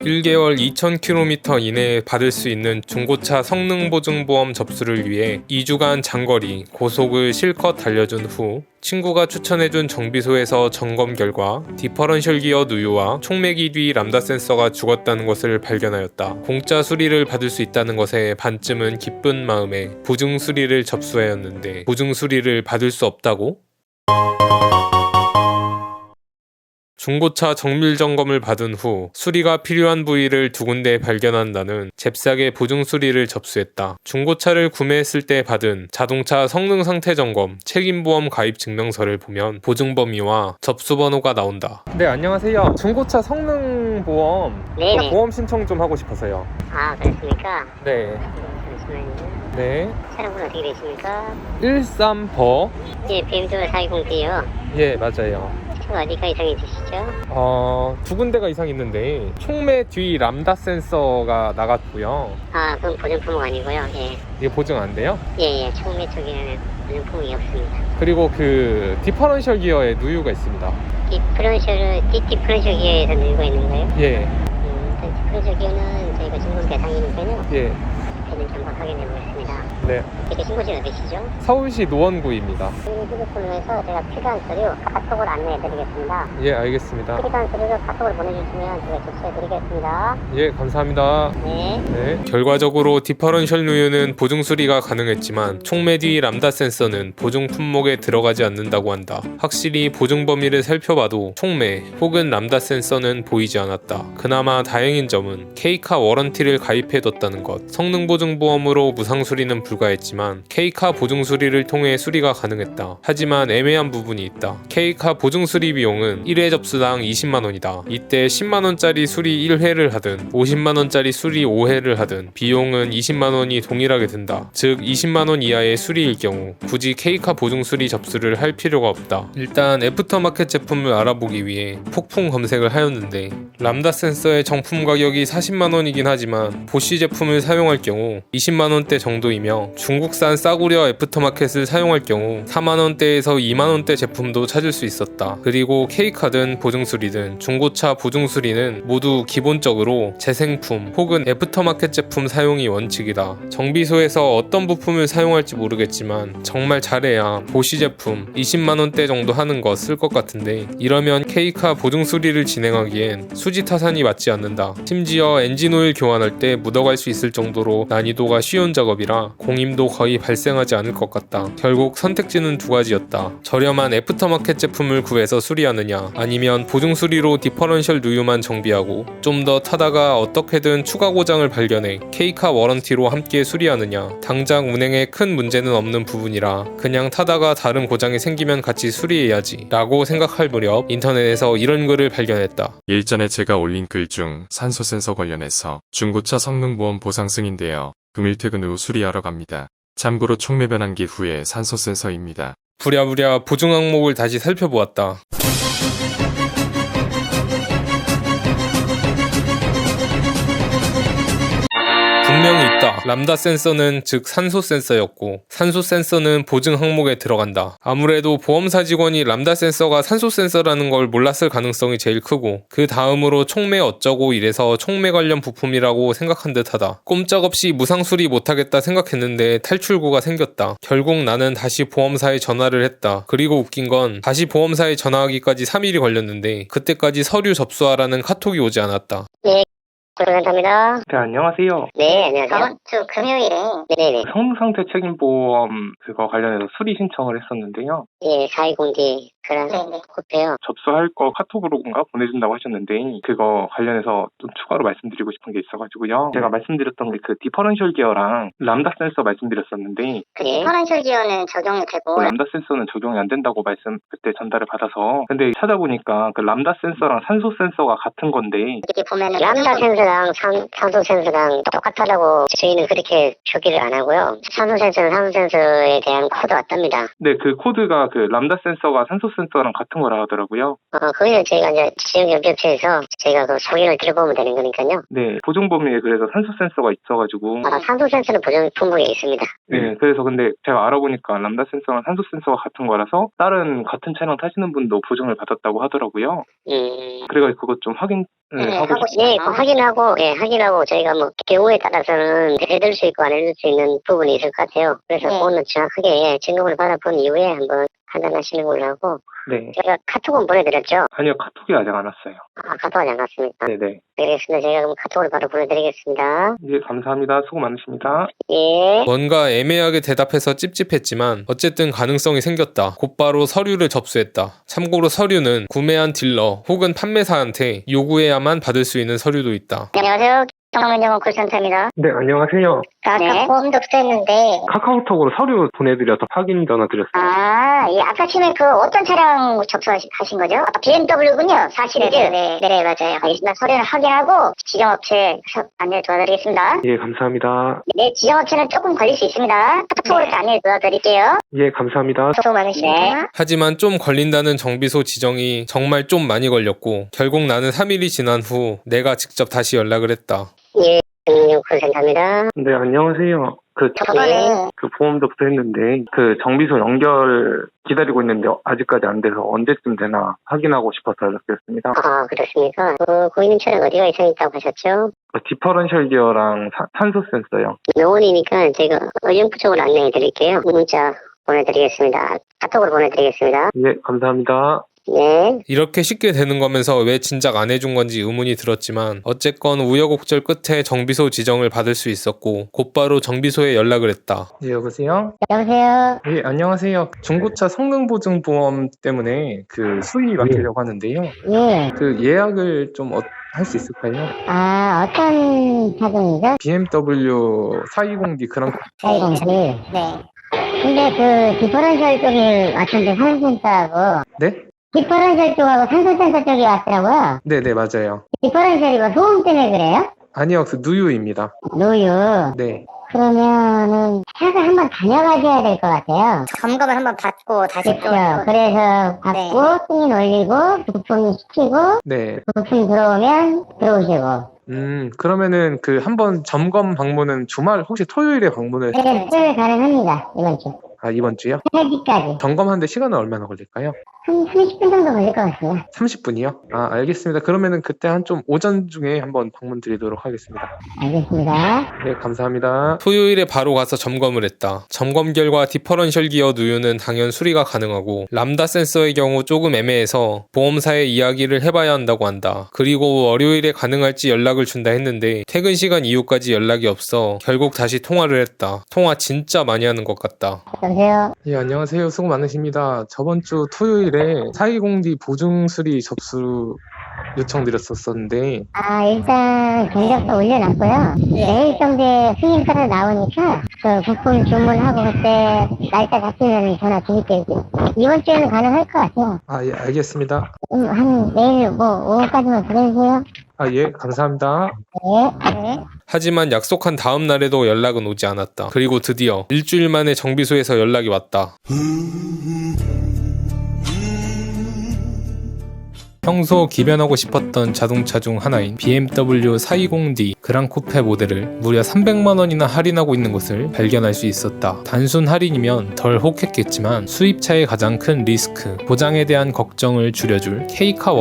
1개월 2,000km 이내에 받을 수 있는 중고차 성능보증보험 접수를 위해 2주간 장거리, 고속을 실컷 달려준 후 친구가 추천해준 정비소에서 점검 결과 디퍼런셜 기어 누유와 촉매기 뒤 람다 센서가 죽었다는 것을 발견하였다. 공짜 수리를 받을 수 있다는 것에 반쯤은 기쁜 마음에 보증 수리를 접수하였는데 보증 수리를 받을 수 없다고? 중고차 정밀 점검을 받은 후 수리가 필요한 부위를 두 군데 발견한 나는 잽싸게 보증 수리를 접수했다. 중고차를 구매했을 때 받은 자동차 성능 상태 점검 책임보험 가입 증명서를 보면 보증 범위와 접수 번호가 나온다. 네, 안녕하세요. 중고차 성능 보험 네네. 보험 신청 좀 하고 싶어서요. 아, 그렇습니까? 네. 잠시만요. 네. 차량분 어떻게 되십니까? 13버. 예, BMW 420D요. 예, 맞아요. 차가 어디가 이상이 드시죠? 두 군데가 이상 있는데 촉매 뒤 람다 센서가 나갔고요. 아, 그건 보증품은 아니고요. 예. 이게 보증 안 돼요? 예, 총매 쪽에는 보증품이 없습니다. 그리고 그 디퍼런셜 기어에 누유가 있습니다. 디퍼런셜 기어에서 누유가 있는가요? 예, 일단 디퍼런셜 기어는 저희가 신고 대상이니까요. 예, 저는 한번 확인해 보겠습니다. 네. 이렇게 신고지 어디시죠? 서울시 노원구입니다. 휴대폰으로 해서 제가 필요한 서류 카톡으로 안내해 드리겠습니다. 예, 알겠습니다. 필요한 서류를 카톡으로 보내주시면 제가 접수해 드리겠습니다. 예, 감사합니다. 네. 네. 결과적으로 디퍼런셜 누유는 보증 수리가 가능했지만 촉매 뒤 람다 센서는 보증 품목에 들어가지 않는다고 한다. 확실히 보증 범위를 살펴봐도 촉매 혹은 람다 센서는 보이지 않았다. 그나마 다행인 점은 K카 워런티를 가입해뒀다는 것. 성능 보증 보험으로 무상 수리는 불가했지만 K카 보증 수리를 통해 수리가 가능했다. 하지만 애매한 부분이 있다. K카 보증 수리 비용은 1회 접수당 20만원이다. 이때 10만원짜리 수리 1회를 하든 50만원짜리 수리 5회를 하든 비용은 20만원이 동일하게 든다. 즉 20만원 이하의 수리일 경우 굳이 K카 보증 수리 접수를 할 필요가 없다. 일단 애프터마켓 제품을 알아보기 위해 폭풍 검색을 하였는데 람다 센서의 정품 가격이 40만원이긴 하지만 보쉬 제품을 사용할 경우 20만원대 정도이며 중국산 싸구려 애프터마켓을 사용할 경우 4만원대에서 2만원대 제품도 찾을 수 있었다. 그리고 K카든 보증수리든 중고차 보증수리는 모두 기본적으로 재생품 혹은 애프터마켓 제품 사용이 원칙이다. 정비소에서 어떤 부품을 사용할지 모르겠지만 정말 잘해야 보쉬 제품 20만원대 정도 하는 거 쓸 것 같은데 이러면 K카 보증수리를 진행하기엔 수지 타산이 맞지 않는다. 심지어 엔진오일 교환할 때 묻어갈 수 있을 정도로 난이도가 쉬운 작업이라 공임도 거의 발생하지 않을 것 같다. 결국 선택지는 두 가지였다. 저렴한 애프터마켓 제품을 구해서 수리하느냐 아니면 보증 수리로 디퍼런셜 누유만 정비하고 좀 더 타다가 어떻게든 추가 고장을 발견해 K카 워런티로 함께 수리하느냐. 당장 운행에 큰 문제는 없는 부분이라 그냥 타다가 다른 고장이 생기면 같이 수리해야지 라고 생각할 무렵 인터넷에서 이런 글을 발견했다. 일전에 제가 올린 글 중 산소 센서 관련해서 중고차 성능보험 보상 승인되어 금일 퇴근 후 수리하러 갑니다. 참고로 촉매 변환기 후에 산소 센서입니다. 부랴부랴 보증 항목을 다시 살펴보았다. 분명히 있다. 람다 센서는 즉 산소 센서였고 산소 센서는 보증 항목에 들어간다. 아무래도 보험사 직원이 람다 센서가 산소 센서라는 걸 몰랐을 가능성이 제일 크고 그 다음으로 촉매 어쩌고 이래서 촉매 관련 부품이라고 생각한 듯하다. 꼼짝없이 무상 수리 못하겠다 생각했는데 탈출구가 생겼다. 결국 나는 다시 보험사에 전화를 했다. 그리고 웃긴 건 다시 보험사에 전화하기까지 3일이 걸렸는데 그때까지 서류 접수하라는 카톡이 오지 않았다. 감사합니다. 네, 안녕하세요. 네, 안녕하세요. 저번 주 금요일에 네네. 성능상태 책임보험 그거 관련해서 수리 신청을 했었는데요. 예, 420D 그런 코페요. 접수할 거 카톡으로인가 보내준다고 하셨는데 그거 관련해서 좀 추가로 말씀드리고 싶은 게 있어가지고요. 제가 말씀드렸던 게 그 디퍼런셜 기어랑 람다 센서 말씀드렸었는데 그 디퍼런셜 기어는 적용이 되고 람다 센서는 적용이 안 된다고 말씀 그때 전달을 받아서 근데 찾아보니까 그 람다 센서랑 산소 센서가 같은 건데 이렇게 보면은 람다 센서가 센서랑 산소 센서랑 똑같다라고 저희는 그렇게 표기를 안 하고요. 산소 센서는 산소 센서에 대한 코드 왔답니다. 네, 그 코드가 그 람다 센서가 산소 센서랑 같은 거라 하더라고요. 거기는 저희가 이제 지역 연결체에서 저희가 그 소리를 들어보면 되는 거니까요. 네, 보증 범위에 그래서 산소 센서가 있어가지고. 산소 센서는 보증 품목에 있습니다. 네, 그래서 근데 제가 알아보니까 람다 센서랑 산소 센서가 같은 거라서 다른 같은 차량 타시는 분도 보증을 받았다고 하더라고요. 그래가지고 그것 좀 확인을 하고 싶어요. 확인하고 저희가 뭐 경우에 따라서는 해줄 수 있고 안 해줄 수 있는 부분이 있을 것 같아요. 그래서 그거는 정확하게 점검을 받아본 이후에 한번 판단하시는 걸로 하고. 네. 제가 카톡은 보내드렸죠? 아니요, 카톡이 아직 안 왔어요. 카톡 아직 안 왔습니까? 네네. 알겠습니다. 제가 그럼 카톡으로 바로 보내드리겠습니다. 예, 감사합니다. 수고 많으십니다. 예. 뭔가 애매하게 대답해서 찝찝했지만 어쨌든 가능성이 생겼다. 곧바로 서류를 접수했다. 참고로 서류는 구매한 딜러 혹은 판매사한테 요구해야만 받을 수 있는 서류도 있다. 안녕하세요. 정면영어 콜센터입니다. 네, 안녕하세요. 아까 보험도 붙어있는데. 카카오톡으로 서류 보내드려서 확인 전화 드렸어요. 예, 아까 처음에 그 어떤 차량 접수하신 거죠? BMW군요. 40이죠? 네, 맞아요. 알겠습니다. 서류를 확인하고 지정업체 안내 도와드리겠습니다. 예, 감사합니다. 네, 지정업체는 조금 걸릴 수 있습니다. 카톡으로 안내 도와드릴게요. 예, 감사합니다. 수고 많으십니다. 하지만 좀 걸린다는 정비소 지정이 정말 좀 많이 걸렸고 결국 나는 3일이 지난 후 내가 직접 다시 연락을 했다. 예, 정면영 콜센터입니다. 네, 안녕하세요. 저번에 그 보험도 붙어있는데, 그 정비소 연결 기다리고 있는데 아직까지 안 돼서 언제쯤 되나 확인하고 싶어서 연락드렸습니다. 그렇습니까? 고객님 차량 어디가 이상 있다고 하셨죠? 디퍼런셜 기어랑 산소 센서요. 노원이니까 제가 의정부 쪽으로 안내해 드릴게요. 문자 보내드리겠습니다. 카톡으로 보내드리겠습니다. 예, 감사합니다. 네. 이렇게 쉽게 되는 거면서 왜 진작 안 해준 건지 의문이 들었지만 어쨌건 우여곡절 끝에 정비소 지정을 받을 수 있었고 곧바로 정비소에 연락을 했다. 네, 여보세요? 여보세요? 네, 안녕하세요. 중고차 성능보증보험 때문에 그 수리 맡기려고 하는데요. 예. 그 예약을 좀 할 수 있을까요? 어떤 차종이죠? BMW 420D 그랑 네. 근데 그 디퍼런셜 쪽이 왔던데 산소센서하고 네? 디퍼런셜 쪽하고 산소센서 쪽이 왔더라고요. 네, 맞아요. 디퍼런셜이 뭐 소음 때문에 그래요? 아니요, 그 누유입니다. 노유. 네. 그러면은 차가 한번 다녀가셔야 될 것 같아요. 점검을 한번 받고 다시 또. 그래서 받고 승인 올리고 부품 시키고 네. 부품 들어오면 들어오시고. 그러면은 그 한번 점검 방문은 주말 혹시 토요일에 방문을 네, 수요일 가능합니다. 이번 주. 이번 주요? 8시까지. 점검하는데 시간은 얼마나 걸릴까요? 한 30분 정도 걸릴 것 같습니다. 30분이요? 알겠습니다. 그러면은 그때 한 좀 오전 중에 한번 방문 드리도록 하겠습니다. 알겠습니다. 네, 감사합니다. 토요일에 바로 가서 점검을 했다. 점검 결과 디퍼런셜 기어 누유는 당연 수리가 가능하고 람다 센서의 경우 조금 애매해서 보험사에 이야기를 해봐야 한다고 한다. 그리고 월요일에 가능할지 연락을 준다 했는데 퇴근 시간 이후까지 연락이 없어 결국 다시 통화를 했다. 통화 진짜 많이 하는 것 같다. 여보세요? 예, 안녕하세요. 수고 많으십니다. 저번 주 토요일에 420D 보증 수리 접수 요청드렸었는데 일단 견적서 올려놨고요. 내일 정도에 승인 따라 나오니까 그 부품 주문하고 그때 날짜 잡히면 전화 드릴게요. 이번 주에는 가능할 것 같아요. 예, 알겠습니다. 한 내일 오후까지만 기다리세요. 예, 감사합니다. 네. 하지만 약속한 다음 날에도 연락은 오지 않았다. 그리고 드디어 일주일 만에 정비소에서 연락이 왔다. 평소 기변하고 싶었던 자동차 중 하나인 BMW 420D 그랑쿠페 모델을 무려 300만원이나 할인하고 있는 것을 발견할 수 있었다. 단순 할인이면 덜 혹했겠지만 수입차의 가장 큰 리스크, 보장에 대한 걱정을 줄여줄 K카